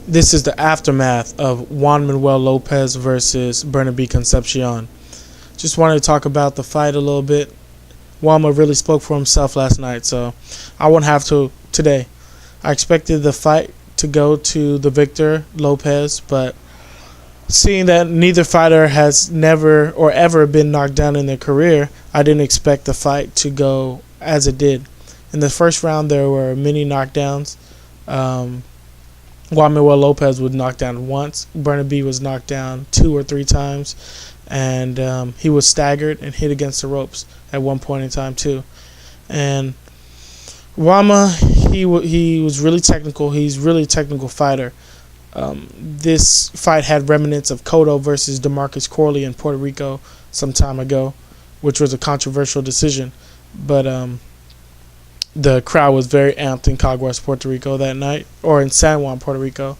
This is the aftermath of Juan Manuel Lopez versus Bernabe Concepcion. Just wanted to talk about the fight a little bit. Juanma really spoke for himself last night, so I won't have to today. I expected the fight to go to the victor, Lopez, but seeing that neither fighter has never or ever been knocked down in their career, I didn't expect the fight to go as it did. In the first round, there were many knockdowns. Juan Manuel Lopez was knocked down once. Bernabe was knocked down 2 or 3 times. And he was staggered and hit against the ropes at one point in time too. And Juanma, he was really technical. He's really a technical fighter. This fight had remnants of Cotto versus DeMarcus Corley in Puerto Rico some time ago, which was a controversial decision. But the crowd was very amped in Caguas, Puerto Rico that night, or in San Juan, Puerto Rico,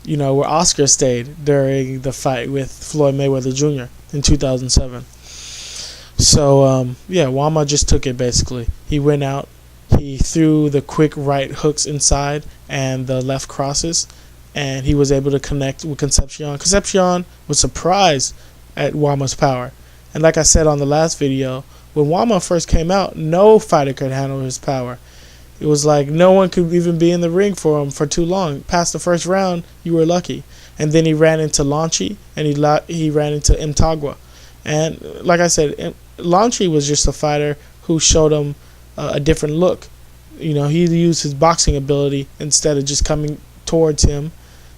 you know, where Oscar stayed during the fight with Floyd Mayweather Jr. in 2007. So, Juanma just took it basically. He went out, he threw the quick right hooks inside and the left crosses, and he was able to connect with Concepcion. Concepcion was surprised at Juanma's power. And like I said on the last video, when Juanma first came out, no fighter could handle his power. It was like no one could even be in the ring for him for too long. Past the first round, you were lucky. And then he ran into Lanchi, and he ran into Mtagwa. And like I said, Lanchi was just a fighter who showed him a different look. You know, he used his boxing ability instead of just coming towards him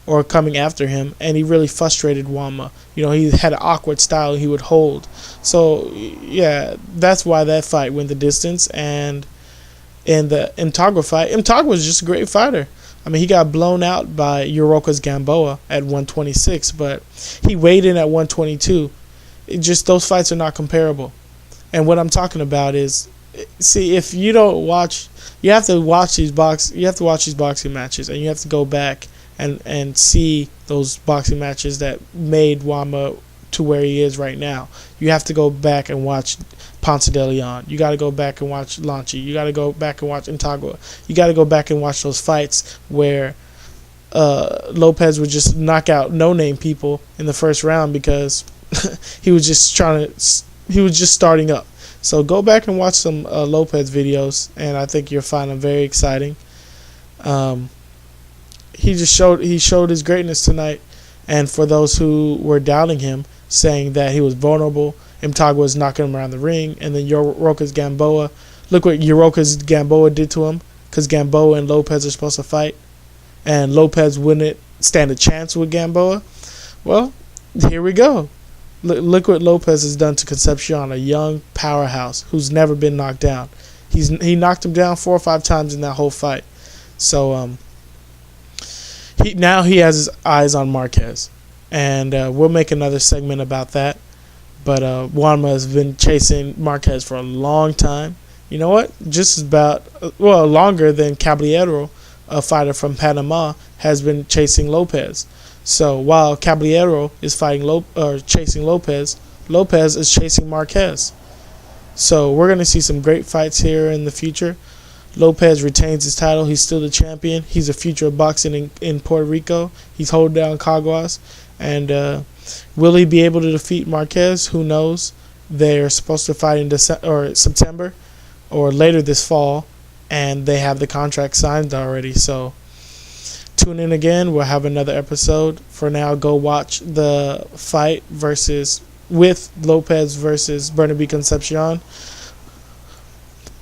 or coming after him, and he really frustrated Juanma. You know, he had an awkward style he would hold. So, yeah, that's why that fight went the distance. And in the Mtagwa fight, Mtagwa was just a great fighter. I mean, he got blown out by Uroka's Gamboa at 126, but he weighed in at 122. Those fights are not comparable. And what I'm talking about is, see, if you don't watch, you have to watch these boxing matches, and you have to go back and see those boxing matches that made Juanma to where he is right now. You have to go back and watch Ponce de Leon. You got to go back and watch Lanchi. You got to go back and watch Mtagwa. You got to go back and watch those fights where Lopez would just knock out no-name people in the first round because he was just starting up. So go back and watch some Lopez videos, and I think you'll find them very exciting. He showed his greatness tonight, and for those who were doubting him, saying that he was vulnerable, Mtagwa was knocking him around the ring, and then Uroka's Gamboa, look what Uroka's Gamboa did to him, because Gamboa and Lopez are supposed to fight, and Lopez wouldn't stand a chance with Gamboa. Well, here we go. Look what Lopez has done to Concepcion, a young powerhouse who's never been knocked down. He knocked him down 4 or 5 times in that whole fight. So now he has his eyes on Marquez, and we'll make another segment about that. But Juanma has been chasing Marquez for a long time. You know what? Just about longer than Caballero, a fighter from Panama, has been chasing Lopez. So while Caballero is chasing Lopez, Lopez is chasing Marquez. So we're going to see some great fights here in the future. Lopez retains his title. He's still the champion. He's the future of boxing in Puerto Rico. He's holding down Caguas. And will he be able to defeat Marquez? Who knows? They're supposed to fight in September or later this fall, and they have the contract signed already. So tune in again. We'll have another episode. For now, go watch the fight with Lopez versus Bernabe Concepcion.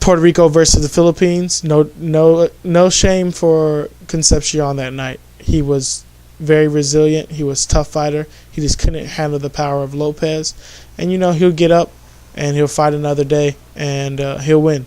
Puerto Rico versus the Philippines. No shame for Concepcion that night. He was very resilient. He was a tough fighter. He just couldn't handle the power of Lopez. And, you know, he'll get up and he'll fight another day, and he'll win.